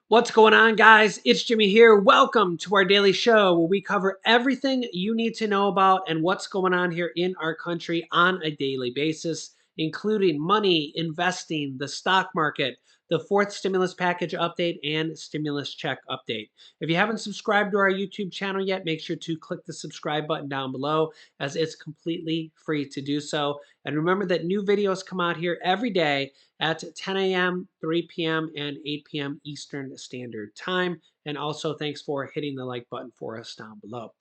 What's going on, guys? It's Jimmy here. Welcome to our daily show where we cover everything you need to know about and what's going on here in our country on a daily basis, including money, investing, the stock market, the fourth stimulus package update, and stimulus check update. If you haven't subscribed to our YouTube channel yet, make sure to click the subscribe button down below as it's completely free to do so. And remember that new videos come out here every day at 10 a.m., 3 p.m., and 8 p.m. Eastern Standard Time. And also, thanks for hitting the like button for us down below.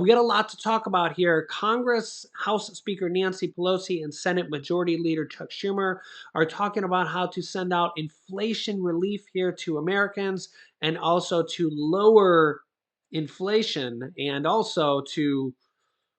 We got a lot to talk about here. Congress, House Speaker Nancy Pelosi, and Senate Majority Leader Chuck Schumer are talking about how to send out inflation relief here to Americans and also to lower inflation and also to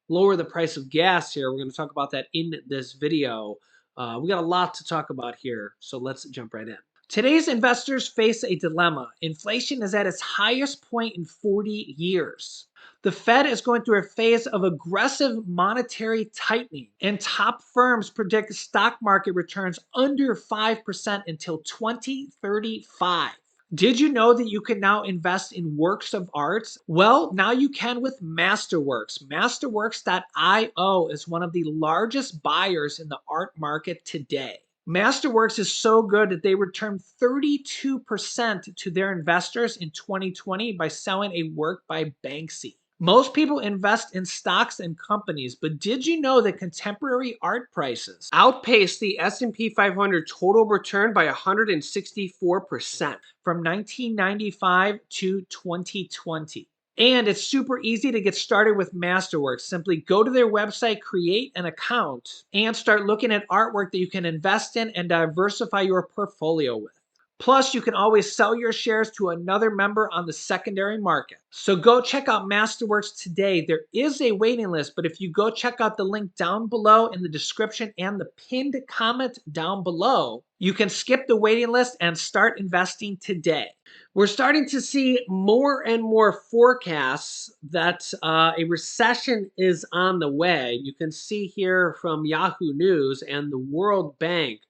lower the price of gas here. We're going to talk about that in this video. We got a lot to talk about here, so let's jump right in. Today's investors face a dilemma. Inflation is at its highest point in 40 years. The Fed is going through a phase of aggressive monetary tightening, and top firms predict stock market returns under 5% until 2035. Did you know that you can now invest in works of art? Well, now you can with Masterworks. Masterworks.io is one of the largest buyers in the art market today. Masterworks is so good that they returned 32% to their investors in 2020 by selling a work by Banksy. Most people invest in stocks and companies, but did you know that contemporary art prices outpaced the S&P 500 total return by 164% from 1995 to 2020? And it's super easy to get started with Masterworks. Simply go to their website, create an account, and start looking at artwork that you can invest in and diversify your portfolio with. Plus, you can always sell your shares to another member on the secondary market. So go check out Masterworks today. There is a waiting list, but if you go check out the link down below in the description and the pinned comment down below, you can skip the waiting list and start investing today. We're starting to see more and more forecasts that a recession is on the way. You can see here from Yahoo News and the World Bank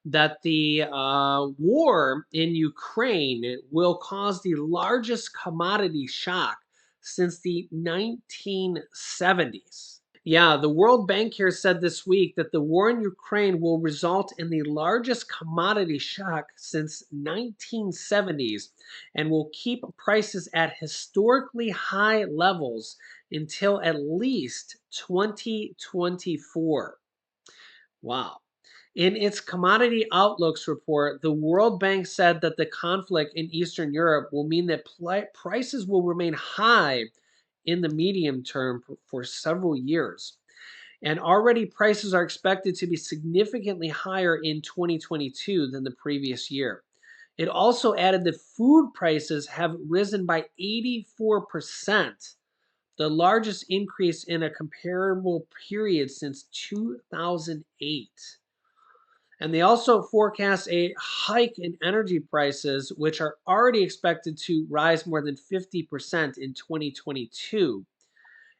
that the war in Ukraine will cause the largest commodity shock since the 1970s. Yeah, the World Bank here said this week that the war in Ukraine will result in the largest commodity shock since 1970s and will keep prices at historically high levels until at least 2024. Wow. In its Commodity Outlooks report, the World Bank said that the conflict in Eastern Europe will mean that prices will remain high in the medium term for several years. And already prices are expected to be significantly higher in 2022 than the previous year. It also added that food prices have risen by 84%, the largest increase in a comparable period since 2008. And they also forecast a hike in energy prices, which are already expected to rise more than 50% in 2022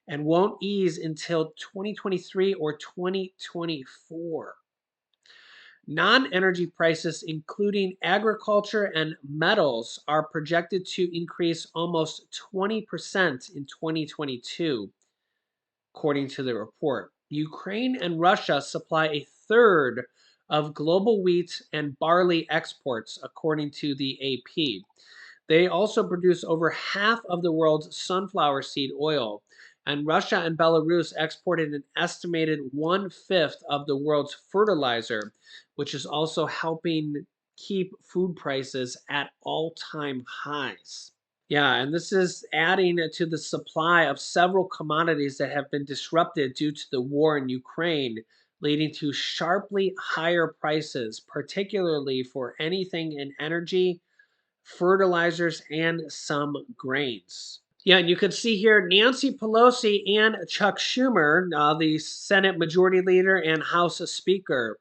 and won't ease until 2023 or 2024. Non-energy prices, including agriculture and metals, are projected to increase almost 20% in 2022, according to the report. Ukraine and Russia supply a third of global wheat and barley exports, according to the AP. They also produce over half of the world's sunflower seed oil, and Russia and Belarus exported an estimated 1/5 of the world's fertilizer, which is also helping keep food prices at all-time highs. Yeah, and this is adding to the supply of several commodities that have been disrupted due to the war in Ukraine, leading to sharply higher prices, particularly for anything in energy, fertilizers, and some grains. Yeah, and you can see here Nancy Pelosi and Chuck Schumer, the Senate Majority Leader and House Speaker,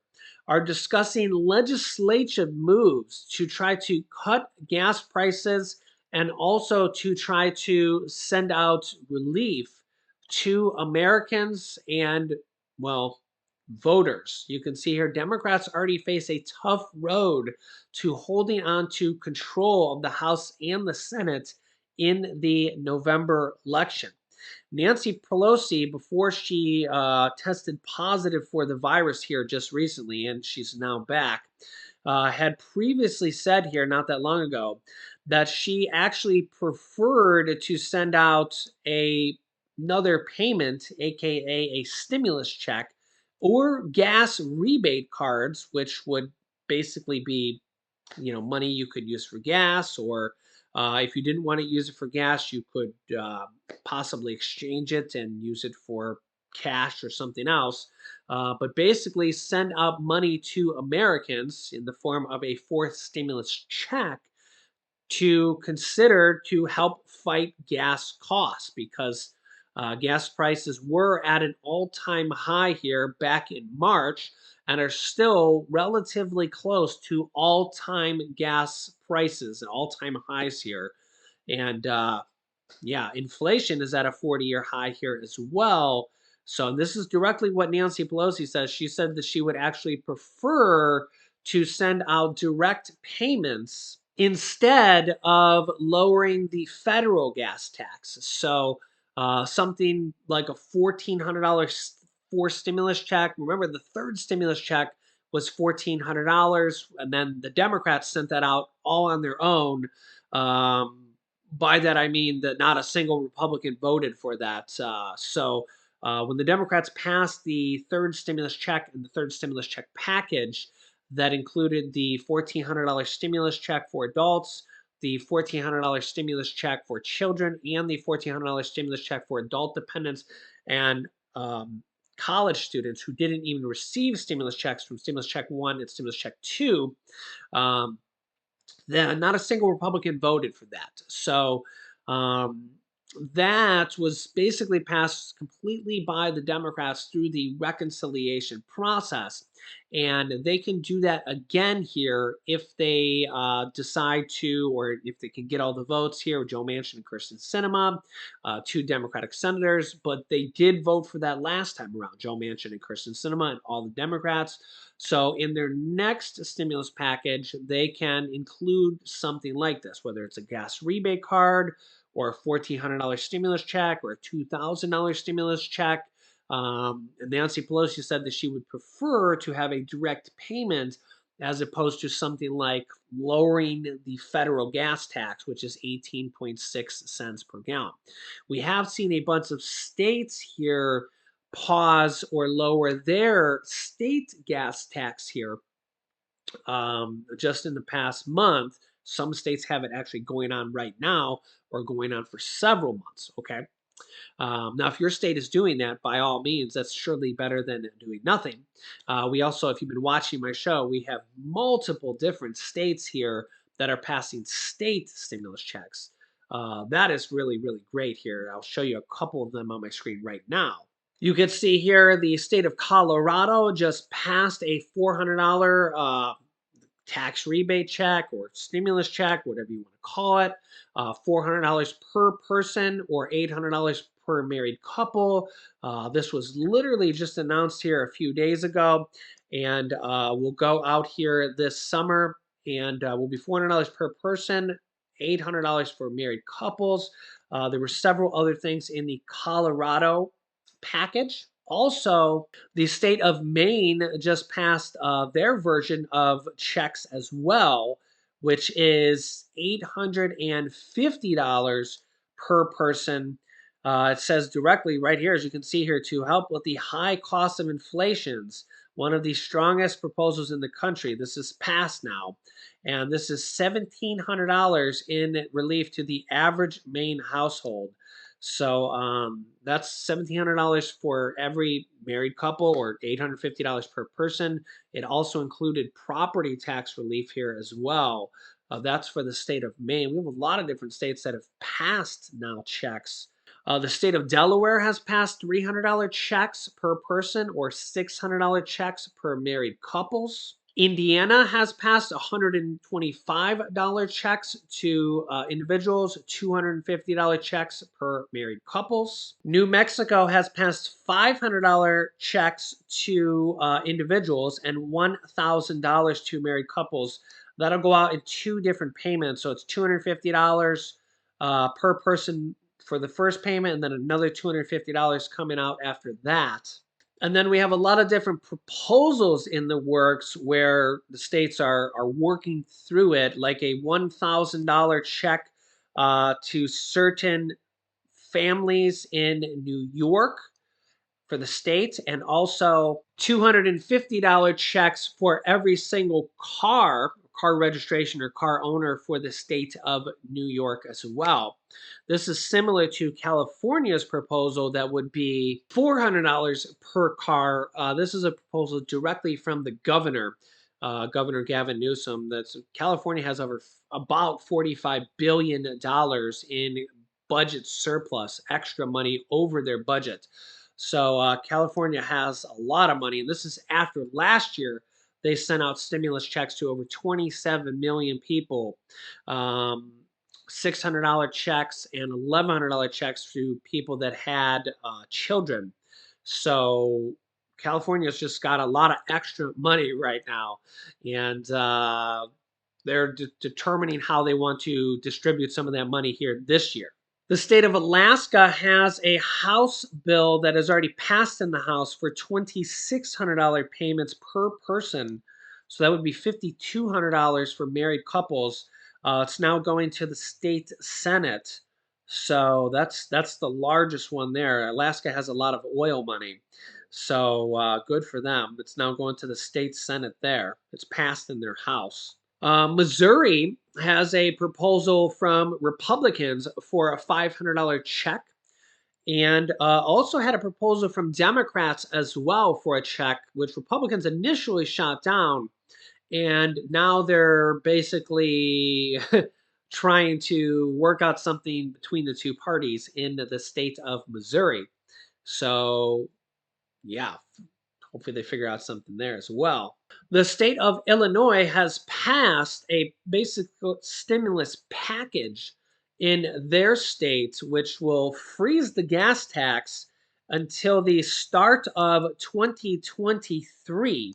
are discussing legislative moves to try to cut gas prices and also to try to send out relief to Americans and, well, voters. You can see here, Democrats already face a tough road to holding on to control of the House and the Senate in the November election. Nancy Pelosi, before she tested positive for the virus here just recently, and she's now back, had previously said here not that long ago that she actually preferred to send out another payment, aka a stimulus check, or gas rebate cards, which would basically be money you could use for gas, or if you didn't want to use it for gas, you could possibly exchange it and use it for cash or something else. But basically, send out money to Americans in the form of a fourth stimulus check to consider to help fight gas costs, because gas prices were at an all-time high here back in March and are still relatively close to all-time gas prices and all-time highs here. And yeah, inflation is at a 40-year high here as well. So this is directly what Nancy Pelosi says. She said that she would actually prefer to send out direct payments instead of lowering the federal gas tax. So something like a $1,400 for stimulus check. Remember, the third stimulus check was $1,400, and then the Democrats sent that out all on their own. By that I mean that not a single Republican voted for that. When the Democrats passed the third stimulus check and the third stimulus check package, that included the $1,400 stimulus check for adults, the $1,400 stimulus check for children, and the $1,400 stimulus check for adult dependents and college students who didn't even receive stimulus checks from stimulus check one and stimulus check two. Um, not a single Republican voted for that. So um, that was basically passed completely by the Democrats through the reconciliation process. And they can do that again here if they decide to, or if they can get all the votes here with Joe Manchin and Kirsten Sinema, two Democratic senators. But they did vote for that last time around, Joe Manchin and Kirsten Sinema and all the Democrats. So in their next stimulus package, they can include something like this, whether it's a gas rebate card or a $1,400 stimulus check or a $2,000 stimulus check. And Nancy Pelosi said that she would prefer to have a direct payment as opposed to something like lowering the federal gas tax, which is 18.6 cents per gallon. We have seen a bunch of states here pause or lower their state gas tax here just in the past month. Some states have it actually going on right now or going on for several months. Okay. Now, if your state is doing that, by all means, that's surely better than doing nothing. We also, if you've been watching my show, we have multiple different states here that are passing state stimulus checks. That is really, really great here. I'll show you a couple of them on my screen right now. You can see here the state of Colorado just passed a $400 tax rebate check or stimulus check, whatever you want to call it, $400 per person or $800 per married couple. This was literally just announced here a few days ago, and will go out here this summer, and will be $400 per person, $800 for married couples. There were several other things in the Colorado package. Also, the state of Maine just passed their version of checks as well, which is $850 per person. It says directly right here, as you can see here, to help with the high cost of inflations, one of the strongest proposals in the country. This is passed now, and this is $1,700 in relief to the average Maine household. So that's $1,700 for every married couple, or $850 per person. It also included property tax relief here as well. That's for the state of Maine. We have a lot of different states that have passed now checks. The state of Delaware has passed $300 checks per person or $600 checks per married couples. Indiana has passed $125 checks to individuals, $250 checks per married couples. New Mexico has passed $500 checks to individuals and $1,000 to married couples. That'll go out in two different payments. So it's $250 per person for the first payment, and then another $250 coming out after that. And then we have a lot of different proposals in the works where the states are working through it, like a $1,000 check to certain families in New York for the state, and also $250 checks for every single car registration or car owner for the state of New York as well. This is similar to California's proposal that would be $400 per car. This is a proposal directly from the governor, Governor Gavin Newsom. That's California has over about $45 billion in budget surplus, extra money over their budget. So California has a lot of money, and this is after last year they sent out stimulus checks to over 27 million people, $600 checks and $1,100 checks to people that had children. So California's just got a lot of extra money right now, and they're determining how they want to distribute some of that money here this year. The state of Alaska has a House bill that has already passed in the House for $2,600 payments per person. So that would be $5,200 for married couples. It's now going to the state Senate. So that's the largest one there. Alaska has a lot of oil money. So good for them. It's now going to the state Senate there. It's passed in their House. Missouri has a proposal from Republicans for a $500 check, and also had a proposal from Democrats as well for a check, which Republicans initially shot down. And now they're basically trying to work out something between the two parties in the state of Missouri. So, yeah, hopefully they figure out something there as well. The state of Illinois has passed a basic stimulus package in their state, which will freeze the gas tax until the start of 2023.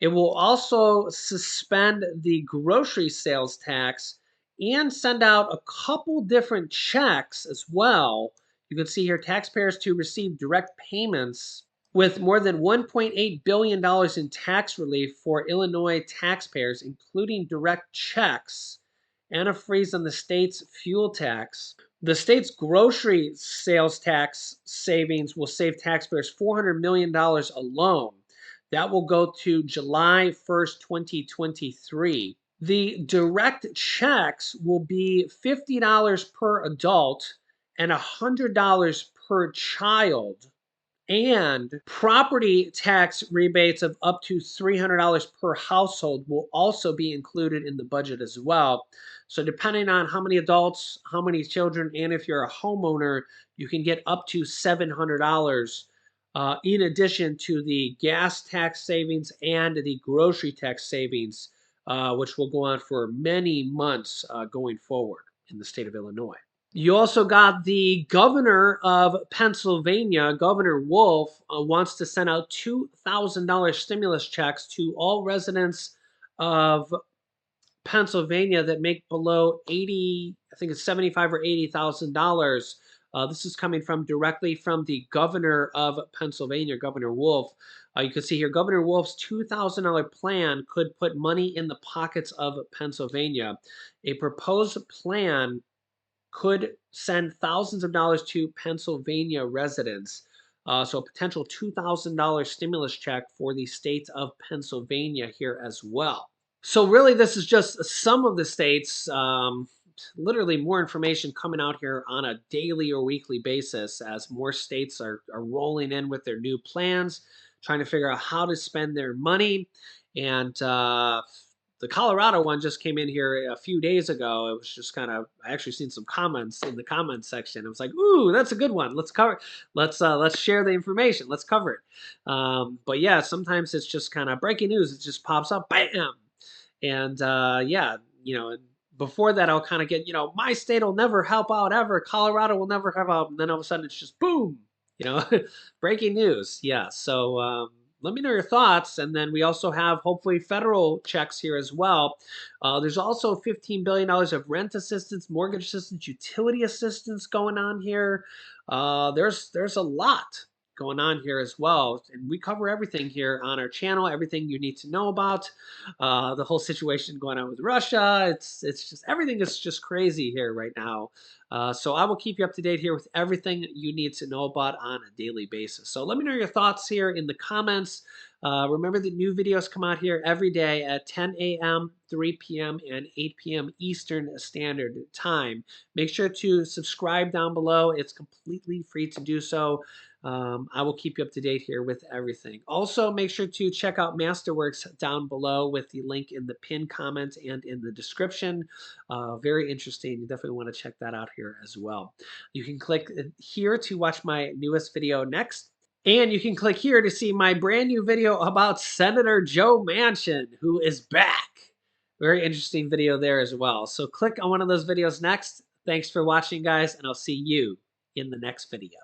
It will also suspend the grocery sales tax and send out a couple different checks as well. You can see here taxpayers to receive direct payments with more than $1.8 billion in tax relief for Illinois taxpayers, including direct checks, and a freeze on the state's fuel tax. The state's grocery sales tax savings will save taxpayers $400 million alone. That will go to July 1st, 2023. The direct checks will be $50 per adult and $100 per child. And property tax rebates of up to $300 per household will also be included in the budget as well. So depending on how many adults, how many children, and if you're a homeowner, you can get up to $700 in addition to the gas tax savings and the grocery tax savings, which will go on for many months going forward in the state of Illinois. You also got the governor of Pennsylvania, Governor Wolf, wants to send out $2,000 stimulus checks to all residents of Pennsylvania that make below 80, I think it's 75 or $80,000. This is coming from directly from the governor of Pennsylvania, Governor Wolf. You can see here, Governor Wolf's $2,000 plan could put money in the pockets of Pennsylvania. A proposed plan could send thousands of dollars to Pennsylvania residents. So a potential $2,000 stimulus check for the state of Pennsylvania here as well. So really, this is just some of the states. Literally more information coming out here on a daily or weekly basis as more states are rolling in with their new plans, trying to figure out how to spend their money. And The Colorado one just came in here a few days ago. It was just kind of, I actually seen some comments in the comments section. I was like, ooh, that's a good one. Let's cover. Let's share the information. Let's cover it. But yeah, sometimes it's just kind of breaking news. It just pops up, bam, and yeah, before that, I'll kind of get, my state will never help out ever. Colorado will never help out. And then all of a sudden it's just boom, you know, breaking news. Yeah. So let me know your thoughts. And then we also have hopefully federal checks here as well. There's also $15 billion of rent assistance, mortgage assistance, utility assistance going on here. There's a lot going on here as well. And we cover everything here on our channel, everything you need to know about the whole situation going on with Russia. It's just everything is just crazy here right now. So I will keep you up to date here with everything you need to know about on a daily basis. So let me know your thoughts here in the comments. Remember that new videos come out here every day at 10 a.m., 3 p.m., and 8 p.m. Eastern Standard Time. Make sure to subscribe down below. It's completely free to do so. I will keep you up to date here with everything. Also, make sure to check out Masterworks down below with the link in the pinned comment and in the description. Very interesting. You definitely want to check that out here as well. You can click here to watch my newest video next. And you can click here to see my brand new video about Senator Joe Manchin, who is back. Very interesting video there as well. So click on one of those videos next. Thanks for watching, guys, and I'll see you in the next video.